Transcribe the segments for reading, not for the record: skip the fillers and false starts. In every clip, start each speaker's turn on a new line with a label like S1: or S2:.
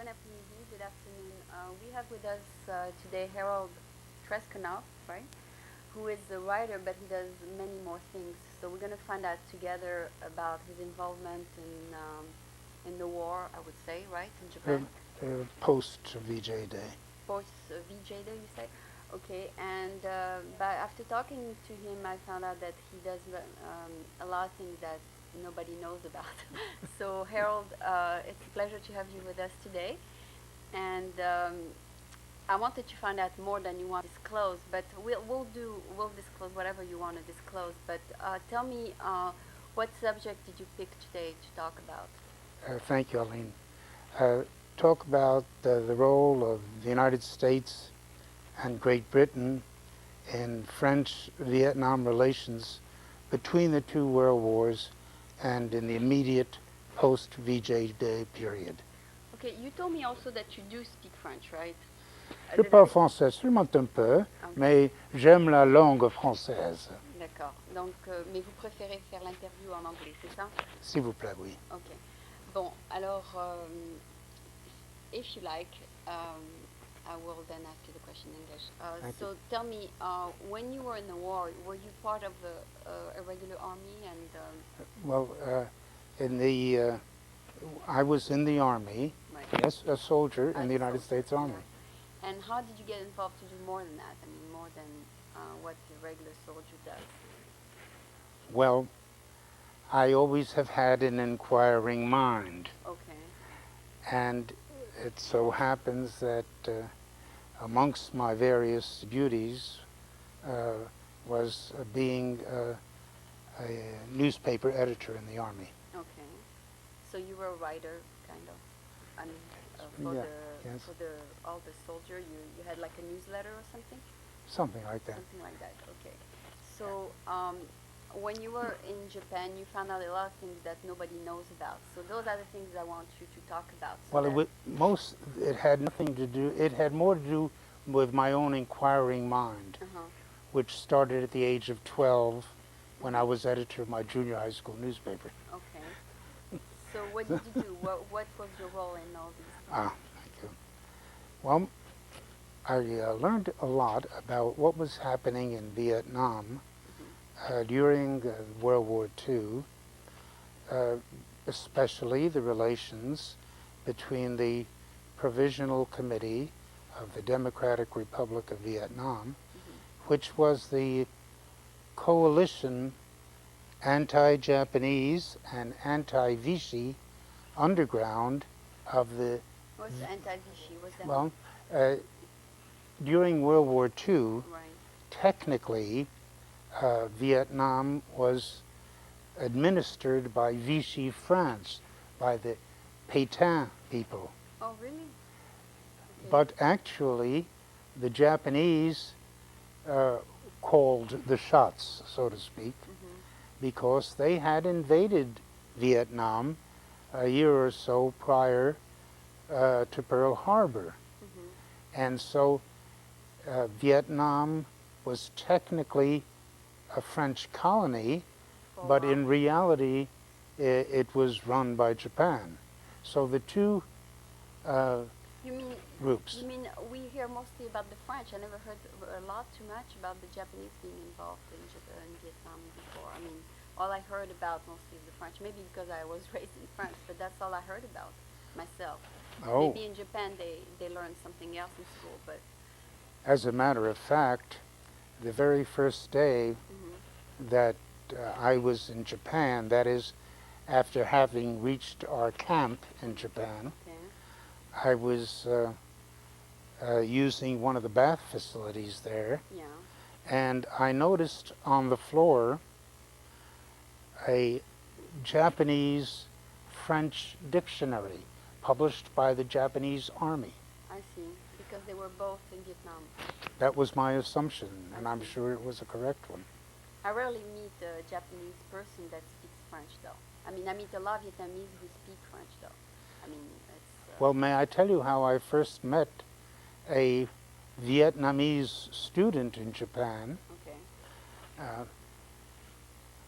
S1: après-midi, good afternoon. We have with us today Harold Treskunoff, right? Who is a writer, but he does many more things. So we're going to find out together about his involvement in the war, I would say, right, in Japan?
S2: Post VJ Day.
S1: Post VJ Day, you say? Okay, and but after talking to him, I found out that he does a lot of things that nobody knows about. So Harold, it's a pleasure to have you with us today. And I wanted to find out more than you want to disclose, but we'll disclose whatever you want to disclose. But tell me, what subject did you pick today to talk about?
S2: Thank you, Aline. Talk about the role of the United States and Great Britain in French-Vietnam relations between the two world wars and in the immediate post-VJ Day period.
S1: Okay, you told me also that you do speak French, right?
S2: Je parle français seulement un peu, mais j'aime la langue française.
S1: D'accord. Donc, mais vous préférez faire l'interview en anglais, c'est ça?
S2: S'il vous plaît, oui.
S1: Ok. Bon, alors, if you like, I will then ask you the question in English. So tell me, when you were in the war, were you part of a regular army? And
S2: well, I was in the army.
S1: Right.
S2: Yes, a soldier in the United States Army.
S1: Yeah. And how did you get involved to do more than that? I mean, more than what the regular soldier does?
S2: Well, I always have had an inquiring mind.
S1: Okay.
S2: And it so happens that amongst my various duties was being a newspaper editor in the Army.
S1: Okay. So you were a writer, kind of? I mean, for all the soldier, you had like a newsletter or something?
S2: Something like that.
S1: Something like that, okay. So when you were in Japan, you found out a lot of things that nobody knows about. So those are the things I want you to talk about. So
S2: well, it had nothing to do, it had more to do with my own inquiring mind, which started at the age of 12 when I was editor of my junior high school newspaper.
S1: Okay. So what did you do? What was your role in all these things?
S2: Thank you. Well, I learned a lot about what was happening in Vietnam during World War II, especially the relations between the Provisional Committee of the Democratic Republic of Vietnam, which was the coalition anti-Japanese and anti-Vichy underground of the...
S1: What's anti-Vichy? What's that?
S2: Well, during World War II,
S1: right.
S2: Technically, Vietnam was administered by Vichy France, by the Pétain people.
S1: Oh, really? Okay.
S2: But actually, the Japanese called the shots, so to speak, because they had invaded Vietnam a year or so prior to Pearl Harbor. And so Vietnam was technically a French colony, but in reality it was run by Japan. So the two groups.
S1: You mean we hear mostly about the French? I never heard a lot too much about the Japanese being involved in Vietnam before. I mean, all I heard about mostly is the French. Maybe because I was raised in France, but that's all I heard about myself.
S2: Oh.
S1: Maybe in Japan they learned something else in school, but...
S2: As a matter of fact, the very first day that I was in Japan, that is, after having reached our camp in Japan, I was using one of the bath facilities there, and I noticed on the floor a Japanese-French dictionary published by the Japanese Army.
S1: I see, because they were both in Vietnam.
S2: That was my assumption, and I'm sure it was a correct one.
S1: I rarely meet a Japanese person that speaks French, though. I mean, I meet a lot of Vietnamese who speak French, though. I mean, it's...
S2: Well, may I tell you how I first met a Vietnamese student in Japan?
S1: Okay.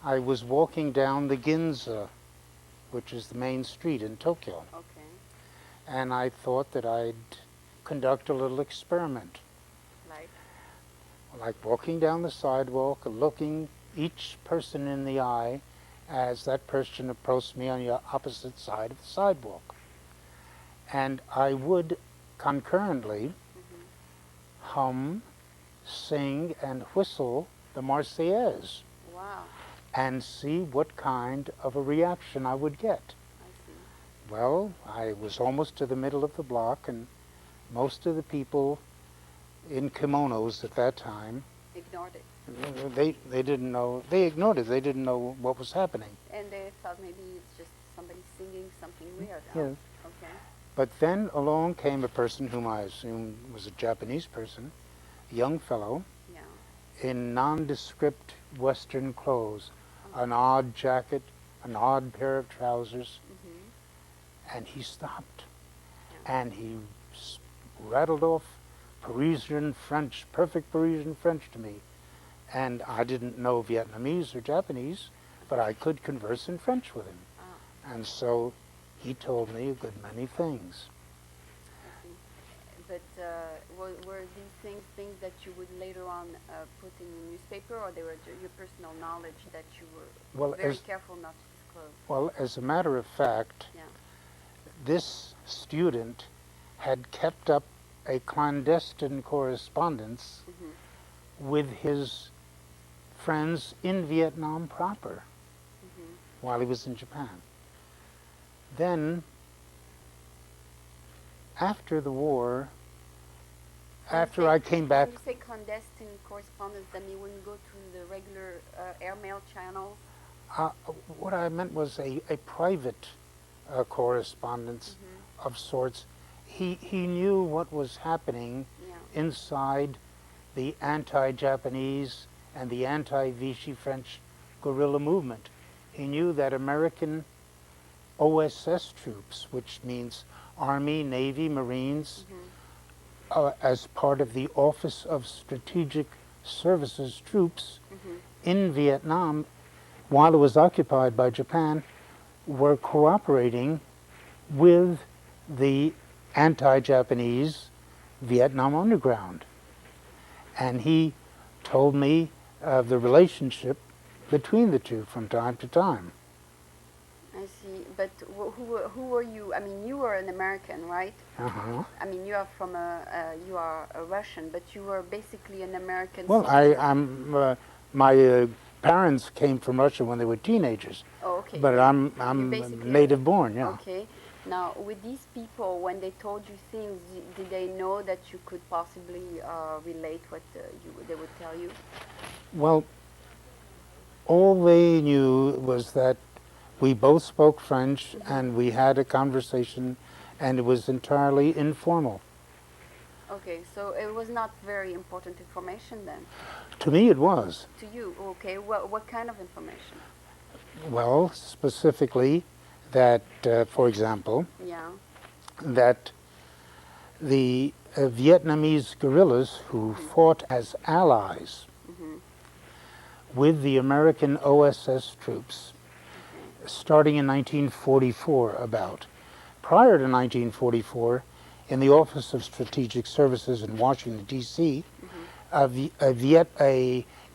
S2: I was walking down the Ginza, which is the main street in Tokyo.
S1: Okay.
S2: and I thought that I'd conduct a little experiment, like walking down the sidewalk, looking each person in the eye as that person approached me on the opposite side of the sidewalk. And I would concurrently hum, sing, and whistle the Marseillaise.
S1: Wow.
S2: And see what kind of a reaction I would get.
S1: I see.
S2: Well, I was almost to the middle of the block, and most of the people in kimonos at that time
S1: ignored it.
S2: They didn't know. They ignored it. They didn't know what was happening.
S1: And they thought maybe it's just somebody singing something weird.
S2: Yes.
S1: Okay.
S2: But then along came a person whom I assumed was a Japanese person, a young fellow, in nondescript Western clothes, an odd jacket, an odd pair of trousers, and he stopped, and he rattled off Parisian French, perfect Parisian French to me. And I didn't know Vietnamese or Japanese, but I could converse in French with him. And so he told me a good many things.
S1: I see. But were these things that you would later on put in the newspaper, or they were your personal knowledge that you were very careful not to disclose?
S2: Well, as a matter of fact, this student had kept up a clandestine correspondence with his friends in Vietnam proper while he was in Japan. Then, after the war, after I came back...
S1: When you say clandestine correspondence, then you wouldn't go through the regular airmail channels?
S2: What I meant was a private correspondence of sorts. He knew what was happening inside the anti-Japanese and the anti-Vichy French guerrilla movement. He knew that American OSS troops, which means Army, Navy, Marines, as part of the Office of Strategic Services troops in Vietnam, while it was occupied by Japan, were cooperating with the anti-Japanese Vietnam underground. And he told me of the relationship between the two from time to time.
S1: I see. But who were you? I mean, you were an American, right? I mean, you are from you are a Russian, but you were basically an American.
S2: Well, I'm my parents came from Russia when they were teenagers.
S1: Oh, okay.
S2: But I'm native born, yeah.
S1: Okay. Now, with these people, when they told you things, did they know that you could possibly relate what they would tell you?
S2: Well, all they knew was that we both spoke French and we had a conversation, and it was entirely informal.
S1: Okay, so it was not very important information then?
S2: To me it was.
S1: To you, okay. What kind of information?
S2: Well, specifically that, for example, that the Vietnamese guerrillas who fought as allies with the American OSS troops, starting in 1944 about. Prior to 1944, in the Office of Strategic Services in Washington, D.C., a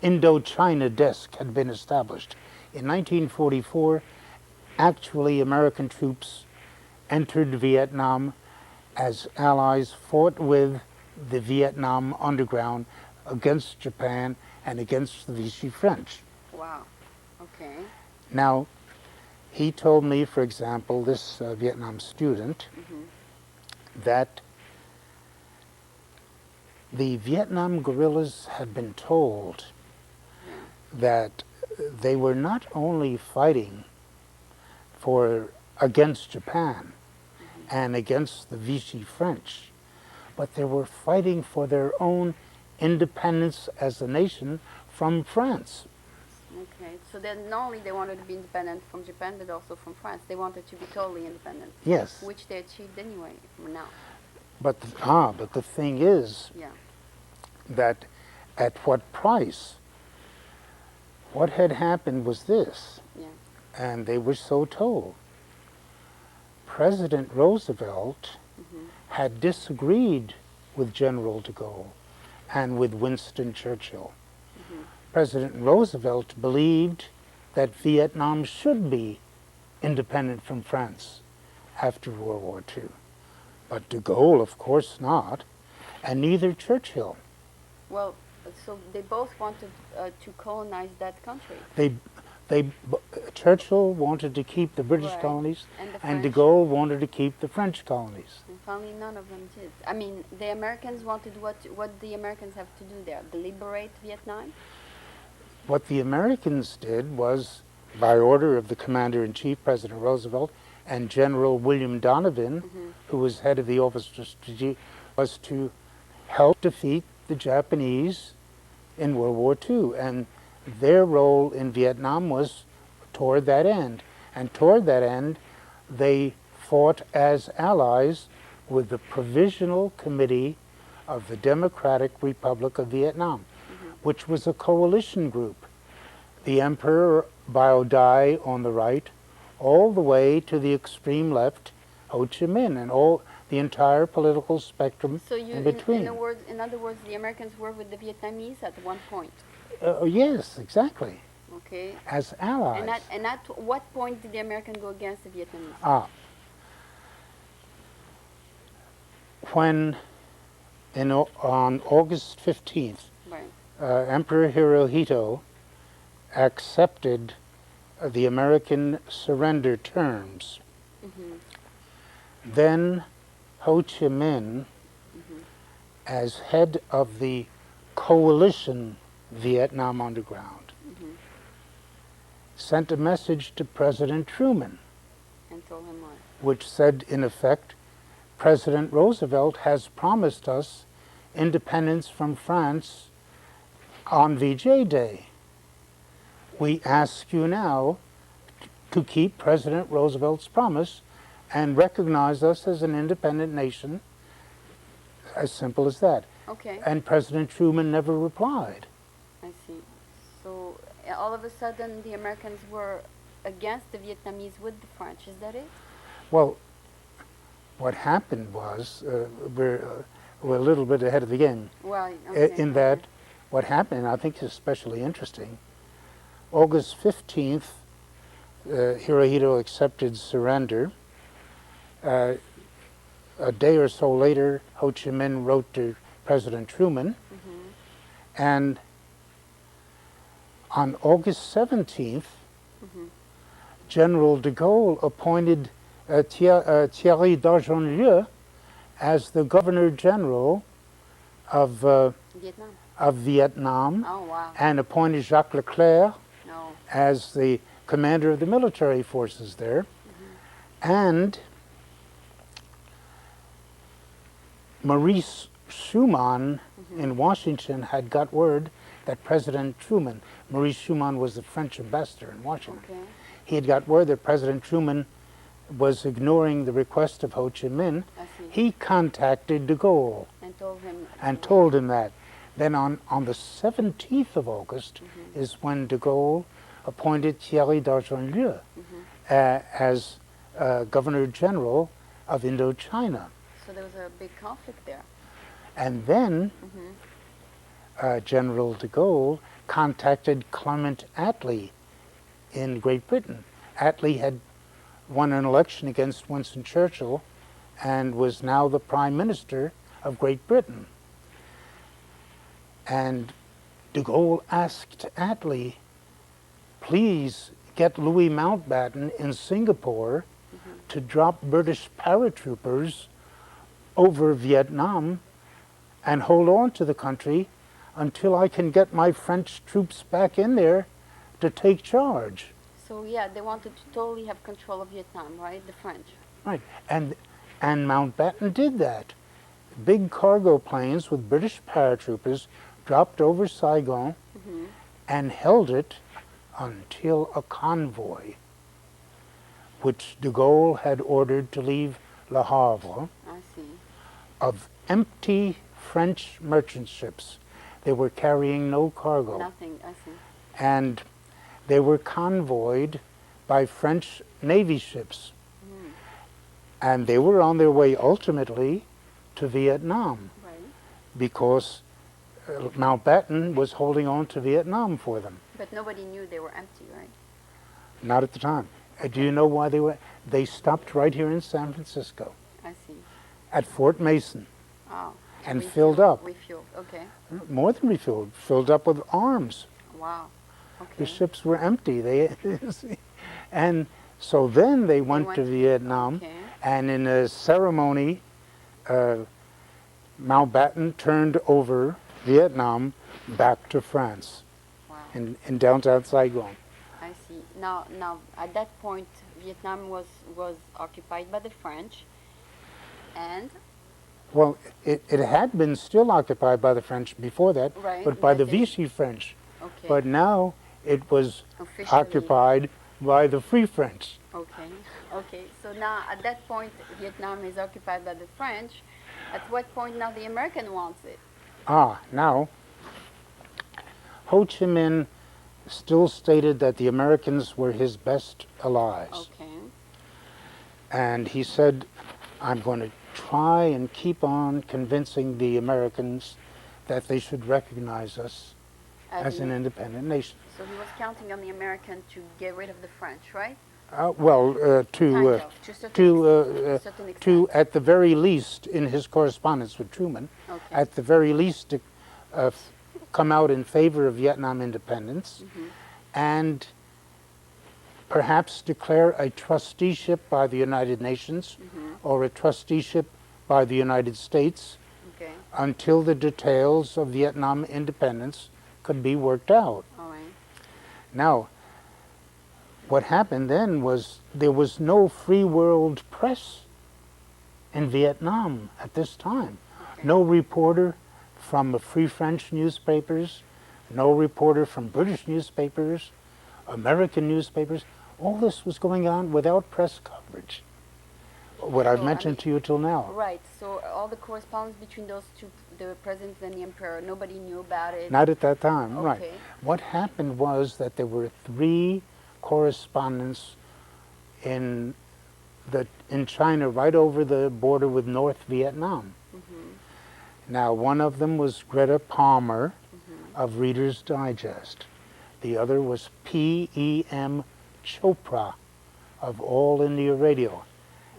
S2: Indochina desk had been established. In 1944, actually American troops entered Vietnam as allies, fought with the Vietnam underground against Japan and against the Vichy French.
S1: Wow, okay.
S2: Now, he told me, for example, this Vietnam student, that the Vietnam guerrillas had been told that they were not only fighting against Japan and against the Vichy French, but they were fighting for their own independence as a nation from France.
S1: Okay, so then not only they wanted to be independent from Japan, but also from France. They wanted to be totally independent.
S2: Yes.
S1: Which they achieved anyway, now.
S2: But the thing is that at what price? What had happened was this, and they were so told. President Roosevelt had disagreed with General de Gaulle and with Winston Churchill. President Roosevelt believed that Vietnam should be independent from France after World War II. But de Gaulle, of course not, and neither Churchill.
S1: Well, so they both wanted to colonize that country.
S2: Churchill wanted to keep the British
S1: Right.
S2: colonies,
S1: And
S2: de Gaulle wanted to keep the French colonies.
S1: And finally, none of them did. I mean, the Americans wanted what the Americans have to do there? Liberate Vietnam?
S2: What the Americans did was, by order of the Commander-in-Chief, President Roosevelt, and General William Donovan, who was head of the Office of Strategy, was to help defeat the Japanese in World War II. And their role in Vietnam was toward that end. And toward that end, they fought as allies with the Provisional Committee of the Democratic Republic of Vietnam, which was a coalition group. The Emperor Bao Dai on the right, all the way to the extreme left, Ho Chi Minh, and all the entire political spectrum
S1: So you,
S2: in between.
S1: in other words, the Americans were with the Vietnamese at one point.
S2: Yes, exactly,
S1: Okay.
S2: as allies.
S1: And at what point did the Americans go against the Vietnamese?
S2: When on August 15th,
S1: Right.
S2: Emperor Hirohito accepted the American surrender terms. Then Ho Chi Minh, as head of the coalition Vietnam Underground, sent a message to President Truman,
S1: And told him what?
S2: which said, in effect, President Roosevelt has promised us independence from France on VJ Day. We ask you now to keep President Roosevelt's promise and recognize us as an independent nation, as simple as that.
S1: Okay.
S2: And President Truman never replied.
S1: I see. So all of a sudden, the Americans were against the Vietnamese with the French. Is that it?
S2: Well, what happened was, we're a little bit ahead of the game,
S1: Well, okay.
S2: in that what happened, and I think is especially interesting, August 15th, Hirohito accepted surrender. A day or so later, Ho Chi Minh wrote to President Truman, and on August 17th, General de Gaulle appointed Thierry d'Argenlieu as the Governor General of
S1: Vietnam.
S2: Vietnam,
S1: Oh, wow.
S2: and appointed Jacques Leclerc
S1: No.
S2: as the commander of the military forces there. And Maurice Schumann in Washington had got word that President Truman, Maurice Schumann was the French ambassador in Washington,
S1: Okay.
S2: he had got word that President Truman was ignoring the request of Ho Chi Minh.
S1: I see.
S2: He contacted de Gaulle
S1: And told him.
S2: and told him that. Then on the 17th of August is when de Gaulle appointed Thierry d'Argenlieu as Governor General of Indochina.
S1: So there was a big conflict there.
S2: And then General de Gaulle contacted Clement Attlee in Great Britain. Attlee had won an election against Winston Churchill and was now the Prime Minister of Great Britain. And de Gaulle asked Attlee, please get Louis Mountbatten in Singapore to drop British paratroopers over Vietnam and hold on to the country until I can get my French troops back in there to take charge.
S1: So yeah, they wanted to totally have control of Vietnam, right? The French.
S2: Right, and Mountbatten did that. Big cargo planes with British paratroopers dropped over Saigon and held it until a convoy, which de Gaulle had ordered to leave Le Havre,
S1: I see.
S2: of empty French merchant ships. They were carrying no cargo.
S1: Nothing. I see.
S2: And they were convoyed by French Navy ships. And they were on their way ultimately to Vietnam
S1: Right.
S2: because Mountbatten was holding on to Vietnam for them.
S1: But nobody knew they were empty, right?
S2: Not at the time. Do you know why they were? They stopped right here in San Francisco
S1: I see.
S2: at Fort Mason
S1: Oh.
S2: and
S1: Refueled,
S2: filled up.
S1: Refueled. Okay.
S2: More than refilled, filled up with arms.
S1: Wow.
S2: The
S1: Okay.
S2: ships were empty. And so then they went to
S1: went to-
S2: Vietnam,
S1: Okay.
S2: and in a ceremony, Mountbatten turned over Vietnam back to France
S1: Wow.
S2: in downtown Saigon.
S1: I see. Now, at that point, Vietnam was occupied by the French, and
S2: Well, it had been still occupied by the French before that,
S1: Right,
S2: but by
S1: but
S2: the
S1: they-
S2: Vichy French.
S1: okay,
S2: But now it was
S1: officially
S2: occupied by the Free French.
S1: Okay, okay. So now, at that point, Vietnam is occupied by the French. At what point now the American wants it?
S2: Now, Ho Chi Minh still stated that the Americans were his best allies.
S1: Okay.
S2: And he said, I'm going to try and keep on convincing the Americans that they should recognize us as an independent nation.
S1: So he was counting on the American to get rid of the French, right?
S2: To at the very least, in his correspondence with Truman,
S1: Okay.
S2: at the very least, come out in favor of Vietnam independence, and perhaps declare a trusteeship by the United Nations or a trusteeship by the United States
S1: Okay.
S2: until the details of Vietnam independence could be worked out.
S1: All right.
S2: Now, what happened then was there was no free world press in Vietnam at this time.
S1: Okay.
S2: No reporter from the Free French newspapers, no reporter from British newspapers, American newspapers. All this was going on without press coverage. What I've
S1: So, I
S2: mentioned
S1: mean-
S2: to you till now.
S1: Right. So all the correspondence between those two, the president and the emperor, nobody knew about it.
S2: Not at that time, right.
S1: Okay.
S2: What happened was that there were 3 correspondents in China right over the border with North Vietnam. Now, one of them was Greta Palmer of Reader's Digest. The other was P.E.M. Chopra of All India Radio.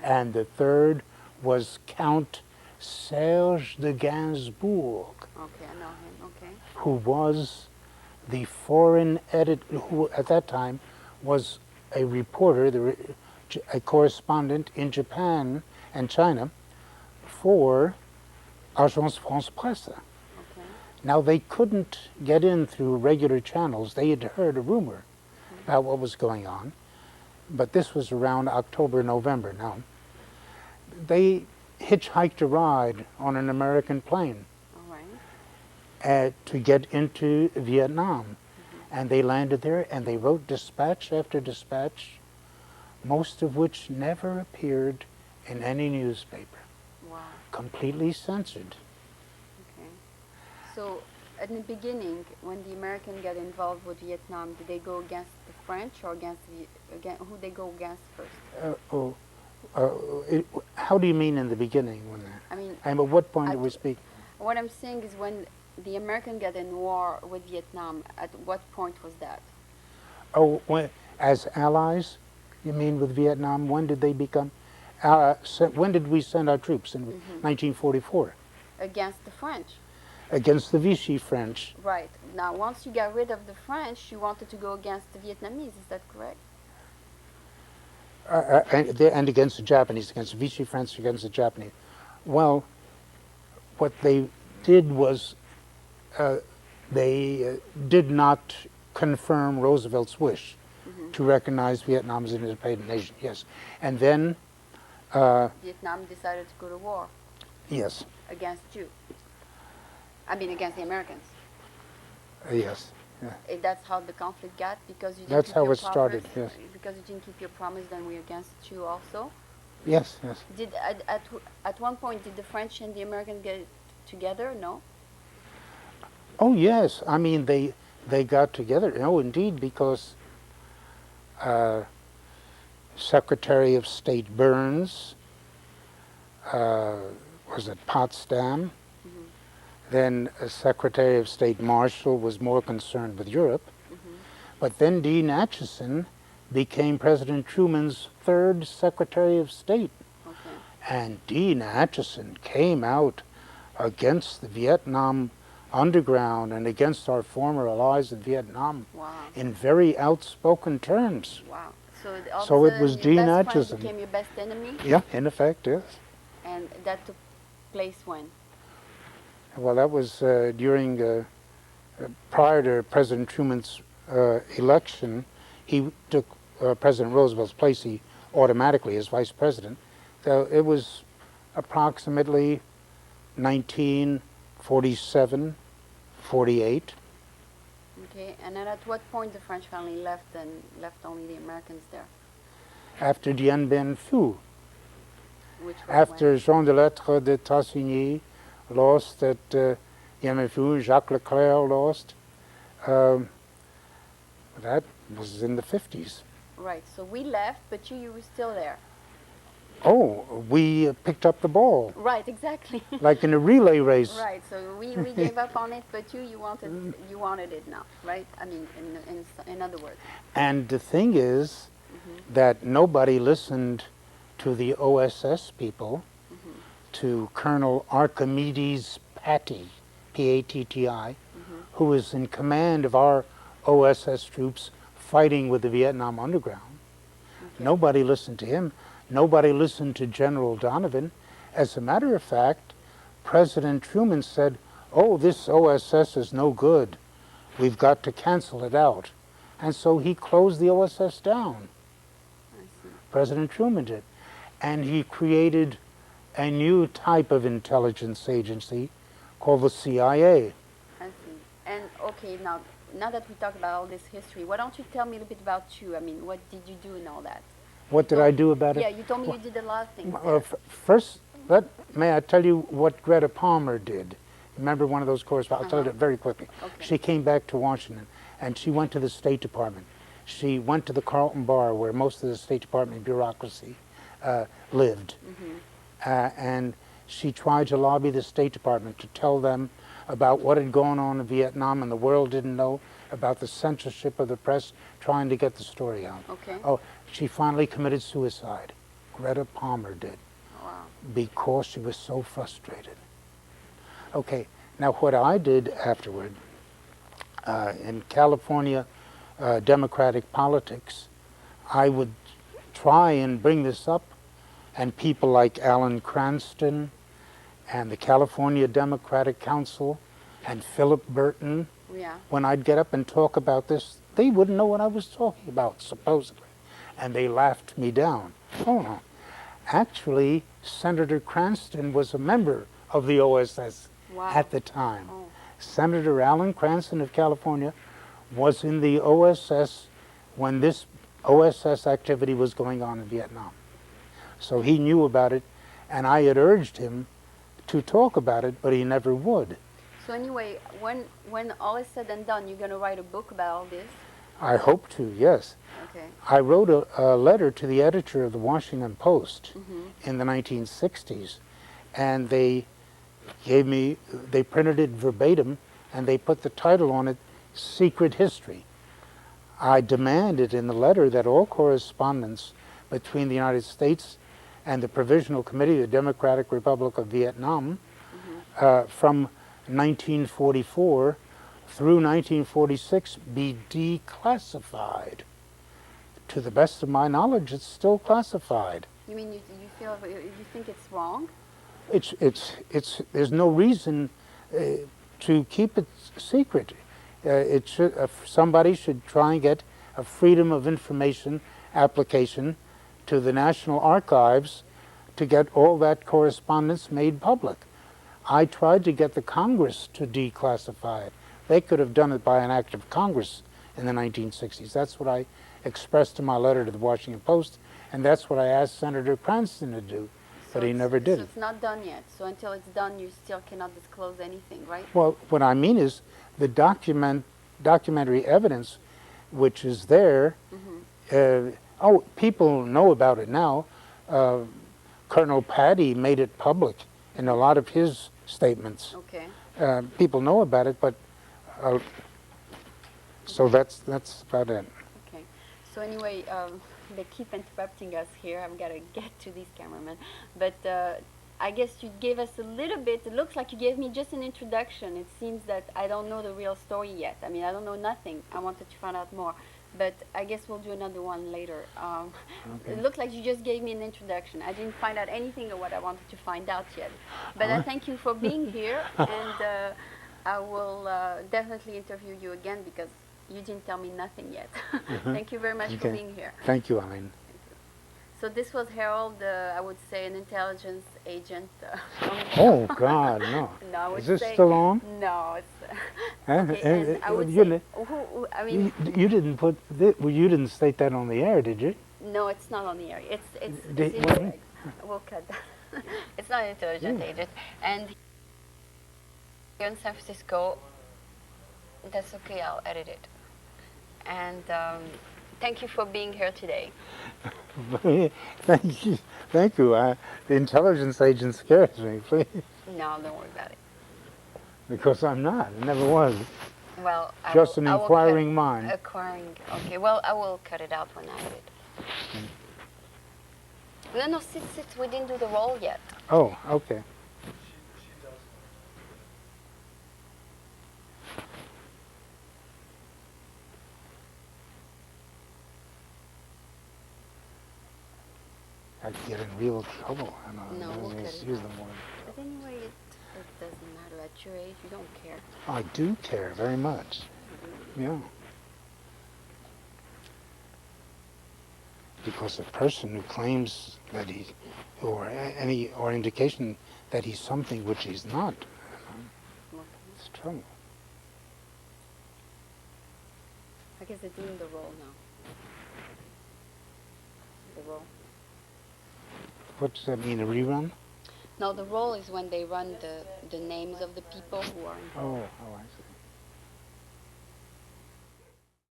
S2: And the third was Count Serge de Gainsbourg,
S1: Okay, I know him. Okay.
S2: who was the foreign editor, who at that time was a reporter, a correspondent in Japan and China for Agence France Presse.
S1: Okay.
S2: Now, they couldn't get in through regular channels. They had heard a rumor about what was going on, but this was around October, November now. They hitchhiked a ride on an American plane
S1: All right.
S2: to get into Vietnam. And they landed there and they wrote dispatch after dispatch, most of which never appeared in any newspaper,
S1: Wow.
S2: completely censored.
S1: Okay. So, at the beginning, when the Americans got involved with Vietnam, did they go against the French or who they go against first?
S2: How do you mean in the beginning?
S1: I mean,
S2: And at what point
S1: I
S2: do we
S1: d-
S2: speak?
S1: what I'm saying is when the Americans got in war with Vietnam, at what point was that?
S2: Oh, as allies, you mean with Vietnam? When did they become? When did we send our troops in 1944
S1: Against the French.
S2: against the Vichy French?
S1: Right. Now, once you got rid of the French, you wanted to go against the Vietnamese, is that correct?
S2: And against the Japanese, against the Vichy French, against the Japanese. Well, what they did was they did not confirm Roosevelt's wish to recognize Vietnam as an independent nation. Yes, and then
S1: Vietnam decided to go to war
S2: yes,
S1: against you. I mean, against the Americans.
S2: Yes.
S1: That's how the conflict got because you didn't
S2: That's
S1: keep
S2: how
S1: your
S2: it started,
S1: promise?
S2: yes.
S1: Because you didn't keep your promise, then we're against you also.
S2: Yes, yes.
S1: Did at one point did the French and the Americans get together? No.
S2: Oh yes, I mean they got together. No, indeed, because Secretary of State Burns was at Potsdam.
S1: Mm-hmm.
S2: Then Secretary of State Marshall was more concerned with Europe.
S1: Mm-hmm.
S2: But then Dean Acheson became President Truman's third Secretary of State.
S1: Okay.
S2: And Dean Acheson came out against the Vietnam underground and against our former allies in Vietnam
S1: Wow.
S2: in very outspoken terms.
S1: Wow. So all
S2: So
S1: of a
S2: it was
S1: sudden your
S2: Dean
S1: best friend
S2: Acheson.
S1: became your best enemy?
S2: Yeah, in effect, yes.
S1: And that took place when?
S2: Well, that was during, prior to President Truman's election. He took President Roosevelt's place automatically as vice president. So it was approximately 1947, 48.
S1: Okay. And then at what point the French finally left and left only the Americans there?
S2: After Dien Bien Phu,
S1: Which was
S2: after Jean de Lettres de Tassigny lost at Dien Bien Phu, Jacques Leclerc lost, that was in the 50s.
S1: when? Right. So we left, but you were still there.
S2: Oh, we picked up the ball,
S1: Right. Exactly.
S2: like in a relay race.
S1: Right. So we gave up on it, but you wanted it now, right? I mean, in other words.
S2: And the thing is that nobody listened to the OSS people, to Colonel Archimedes Patty, P-A-T-T-I, who was in command of our OSS troops fighting with the Vietnam underground.
S1: Okay.
S2: Nobody listened to him. Nobody listened to General Donovan. As a matter of fact, President Truman said, "Oh, this OSS is no good. We've got to cancel it out." And so he closed the OSS down.
S1: I see.
S2: President Truman did. And he created a new type of intelligence agency called the CIA.
S1: I see. And okay, now that we talk about all this history, why don't you tell me a little bit about you? I mean, what did you do and all that?
S2: What did I do about it?
S1: Yeah, you told me you did a lot of things.
S2: First, may I tell you what Greta Palmer did? Remember one of those correspondents? I'll tell it very quickly.
S1: Okay.
S2: She came back to Washington, and she went to the State Department. She went to the Carlton Bar, where most of the State Department bureaucracy lived. And she tried to lobby the State Department to tell them about what had gone on in Vietnam, and the world didn't know about the censorship of the press trying to get the story out.
S1: Okay.
S2: Oh, she finally committed suicide. Greta Palmer did.
S1: Wow.
S2: Because she was so frustrated. Okay, now what I did afterward, in California Democratic politics, I would try and bring this up, and people like Alan Cranston and the California Democratic Council and Philip Burton,
S1: Yeah.
S2: when I'd get up and talk about this, they wouldn't know what I was talking about, supposedly. And they laughed me down. Oh, no. Actually, Senator Cranston was a member of the OSS
S1: Wow.
S2: at the time.
S1: Oh.
S2: Senator Alan Cranston of California was in the OSS when this OSS activity was going on in Vietnam. So he knew about it, and I had urged him to talk about it, but he never would.
S1: So anyway, when all is said and done, you're going to write a book about all this?
S2: I hope to, yes.
S1: Okay.
S2: I wrote a letter to the editor of the Washington Post in the 1960s, and they printed it verbatim, and they put the title on it, Secret History. I demanded in the letter that all correspondence between the United States and the Provisional Committee of the Democratic Republic of Vietnam from 1944 through 1946 be declassified. To the best of my knowledge, it's still classified.
S1: You mean you think it's wrong?
S2: There's no reason to keep it secret. Somebody should try and get a Freedom of Information application to the National Archives to get all that correspondence made public. I tried to get the Congress to declassify it. They could have done it by an act of Congress in the 1960s. That's what I expressed in my letter to the Washington Post, and that's what I asked Senator Cranston to do, but he never did
S1: So
S2: it.
S1: it's not done yet. So until it's done, you still cannot disclose anything, right?
S2: Well, what I mean is the documentary evidence which is there, people know about it now. Colonel Paddy made it public in a lot of his statements.
S1: Okay.
S2: People know about it, but so that's about it.
S1: Okay. So anyway, they keep interrupting us here. I've got to get to these cameramen. But I guess you gave us a little bit. It looks like you gave me just an introduction. It seems that I don't know the real story yet. I mean, I don't know nothing. I wanted to find out more. But I guess we'll do another one later.
S2: Okay.
S1: It looks like you just gave me an introduction. I didn't find out anything of what I wanted to find out yet. But I thank you for being here. And I will definitely interview you again because you didn't tell me nothing yet. Thank you very much for being here.
S2: Thank you, Aline.
S1: So this was Harold, I would say an intelligence agent.
S2: Oh, God, no.
S1: No, I would
S2: Is this
S1: say,
S2: still on?
S1: No, it's...
S2: Okay,
S1: and I would say, I mean...
S2: You didn't put, well, you didn't state that on the air, did you?
S1: No, it's not on the air. It's
S2: Did-
S1: indirect. We'll cut that. It's not an intelligence agent. And here in San Francisco, that's okay, I'll edit it. And thank you for being here today.
S2: Thank you. Thank you. The intelligence agent scares me, please.
S1: No, don't worry about it.
S2: Because I'm not. I never was.
S1: Well,
S2: Just an
S1: I will
S2: inquiring
S1: cut,
S2: mind.
S1: Acquiring. Okay. Well, I will cut it out when I edit. No, sit. We didn't do the roll yet.
S2: Oh, okay. I'd get in real trouble. I don't know.
S1: No, we'll cut it
S2: Use
S1: out.
S2: the word.
S1: But anyway, it doesn't matter. At your age, you don't care.
S2: I do care very much. Yeah. Because a person who claims that he, or any, or indication that he's something which he's not, it's trouble.
S1: I guess they're doing the roll now. The roll.
S2: What does that mean, a rerun?
S1: No, the roll is when they run the names of the people who are involved.
S2: Oh, I see.